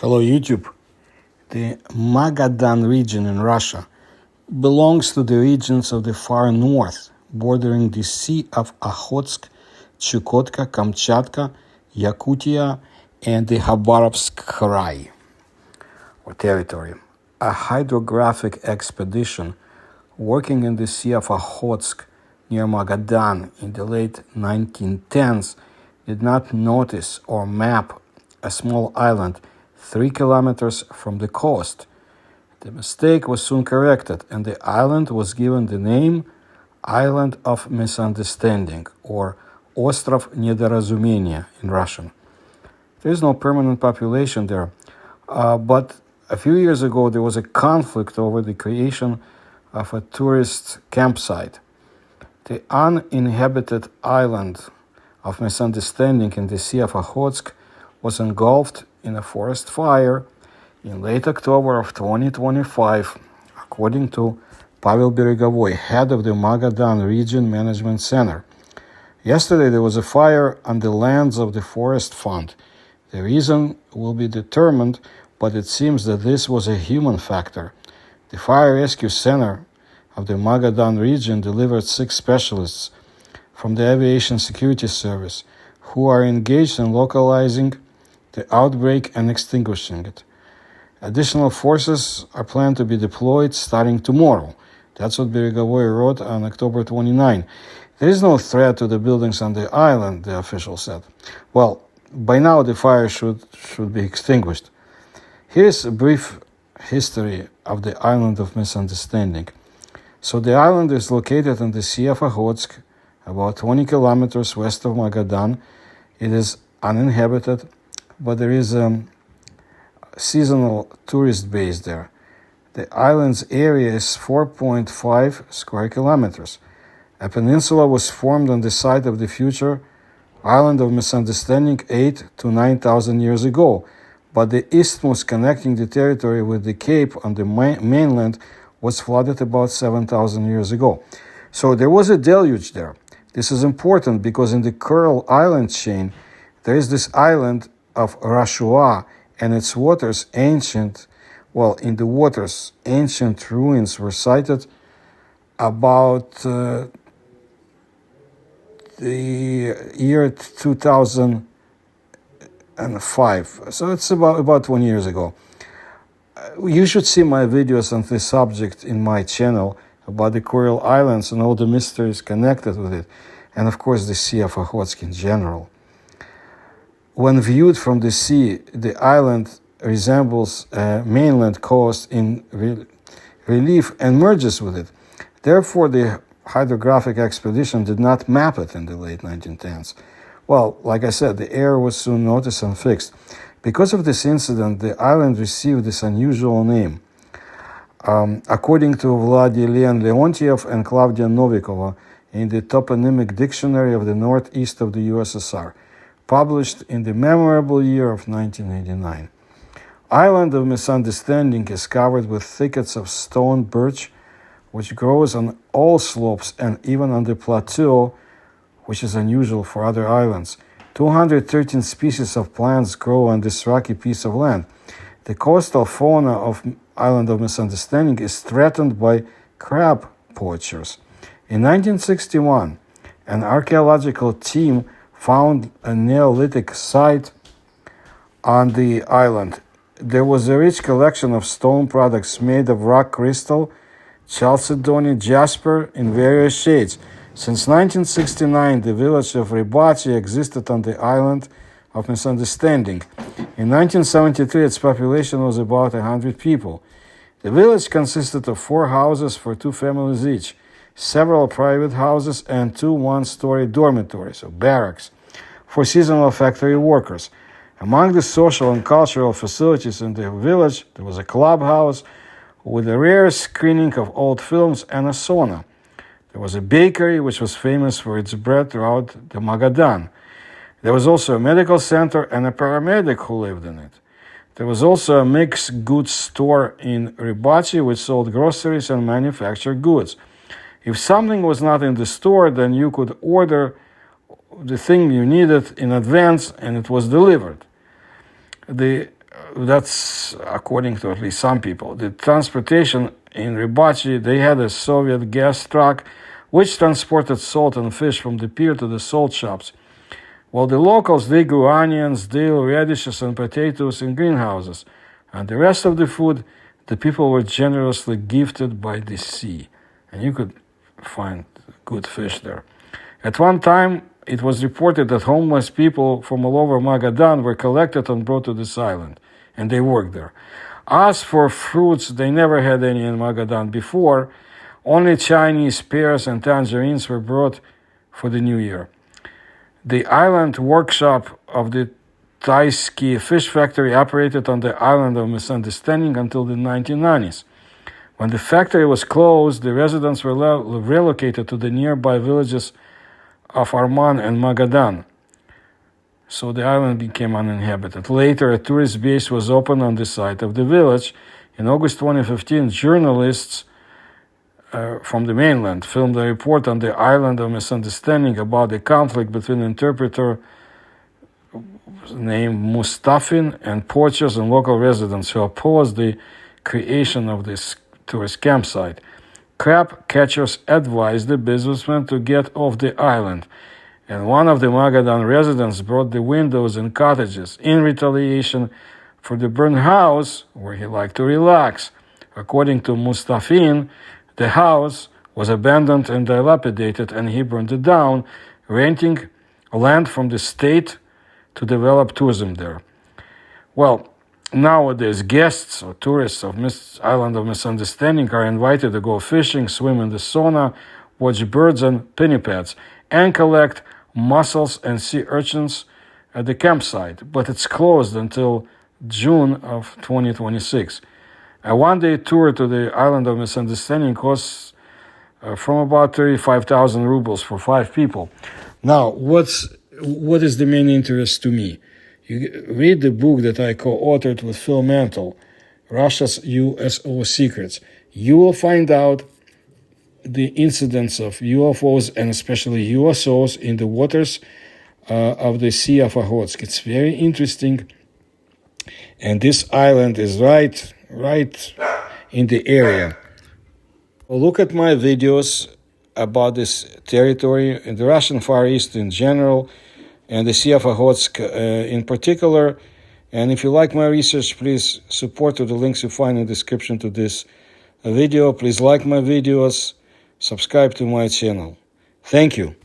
Hello YouTube. The Magadan region in Russia belongs to the regions of the far north, bordering the Sea of Okhotsk, Chukotka, Kamchatka, Yakutia, and the Khabarovsk Krai, or territory. A hydrographic expedition working in the Sea of Okhotsk near Magadan in the late 1910s did not notice or map a small island 3 kilometers from the coast. The mistake was soon corrected, and the island was given the name Island of Misunderstanding, or Ostrov Nedorazumenia in Russian. There is no permanent population there, but a few years ago there was a conflict over the creation of a tourist campsite. The uninhabited island of Misunderstanding in the Sea of Okhotsk was engulfed in a forest fire in late October of 2025, according to Pavel Beregovoy, head of the Magadan Region Management Center. Yesterday there was a fire on the lands of the Forest Fund. The reason will be determined, but it seems that this was a human factor. The Fire Rescue Center of the Magadan region delivered 6 specialists from the Aviation Security Service who are engaged in localizing the outbreak and extinguishing it. Additional forces are planned to be deployed starting tomorrow. That's what Beregovoy wrote on October 29. There is no threat to the buildings on the island, the official said. Well, by now the fire should be extinguished. Here's a brief history of the Island of Misunderstanding. So the island is located in the Sea of Okhotsk, about 20 kilometers west of Magadan. It is uninhabited, but there is a seasonal tourist base there. The island's area is 4.5 square kilometers. A peninsula was formed on the site of the future Island of Misunderstanding 8 to 9,000 years ago, but the isthmus connecting the territory with the cape on the mainland was flooded about 7,000 years ago. So there was a deluge there. This is important because in the Kuril Island chain, there is this island of rurcla, and its waters ancient ruins were sighted about the year 2005. So it's about 20 years ago. You should see my videos on this subject in my channel about the Kuril Islands and all the mysteries connected with it, and of course the Sea of Okhotsk in general. When viewed from the sea, the island resembles a mainland coast in relief and merges with it. Therefore, the hydrographic expedition did not map it in the late 1910s. Well, like I said, the error was soon noticed and fixed. Because of this incident, the island received this unusual name. According to Vladimir Leontiev and Claudia Novikova in the Toponymic Dictionary of the Northeast of the USSR, published in the memorable year of 1989. Island of Misunderstanding is covered with thickets of stone birch, which grows on all slopes and even on the plateau, which is unusual for other islands. 213 species of plants grow on this rocky piece of land. The coastal fauna of Island of Misunderstanding is threatened by crab poachers. In 1961, an archaeological team found a Neolithic site on the island. There was a rich collection of stone products made of rock crystal, chalcedony, jasper in various shades. Since 1969, the village of Rybachi existed on the Island of Misunderstanding. In 1973, its population was about 100 people. The village consisted of 4 houses for 2 families each, several private houses, and 2 one-story dormitories, or barracks, for seasonal factory workers. Among the social and cultural facilities in the village, there was a clubhouse with a rare screening of old films and a sauna. There was a bakery, which was famous for its bread throughout the Magadan. There was also a medical center and a paramedic who lived in it. There was also a mixed goods store in Rybachi, which sold groceries and manufactured goods. If something was not in the store, then you could order the thing you needed in advance and it was delivered. The That's according to at least some people. The transportation in Rybachi, they had a Soviet gas truck which transported salt and fish from the pier to the salt shops. While the locals, they grew onions, dill, radishes, and potatoes in greenhouses. And the rest of the food, the people were generously gifted by the sea. And you could find good fish there. At one time, it was reported that homeless people from all over Magadan were collected and brought to this island, and they worked there. As for fruits, they never had any in Magadan before. Only Chinese pears and tangerines were brought for the new year. The island workshop of the Taiski fish factory operated on the Island of Misunderstanding until the 1990s. When the factory was closed, the residents were relocated to the nearby villages of Arman and Magadan. So the island became uninhabited. Later, a tourist base was opened on the site of the village. In August 2015, journalists from the mainland filmed a report on the Island of Misunderstanding about the conflict between interpreter named Mustafin and poachers and local residents who opposed the creation of this tourist campsite. Crab catchers advised the businessmen to get off the island, and one of the Magadan residents brought the windows and cottages in retaliation for the burned house where he liked to relax. According to Mustafin, the house was abandoned and dilapidated, and he burned it down, renting land from the state to develop tourism there. Well, nowadays, guests or tourists of Island of Misunderstanding are invited to go fishing, swim in the sauna, watch birds and pinnipeds, and collect mussels and sea urchins at the campsite, but it's closed until June of 2026. A one-day tour to the Island of Misunderstanding costs from about 35,000 rubles for 5 people. Now, what is the main interest to me? You read the book that I co-authored with Phil Mantle, Russia's USO Secrets. You will find out the incidents of UFOs and especially USOs in the waters of the Sea of Okhotsk. It's very interesting. And this island is right in the area. Look at my videos about this territory in the Russian Far East in general, and the Sea of Okhotsk in particular. And if you like my research, please support the links you find in the description to this video. Please like my videos, subscribe to my channel. Thank you.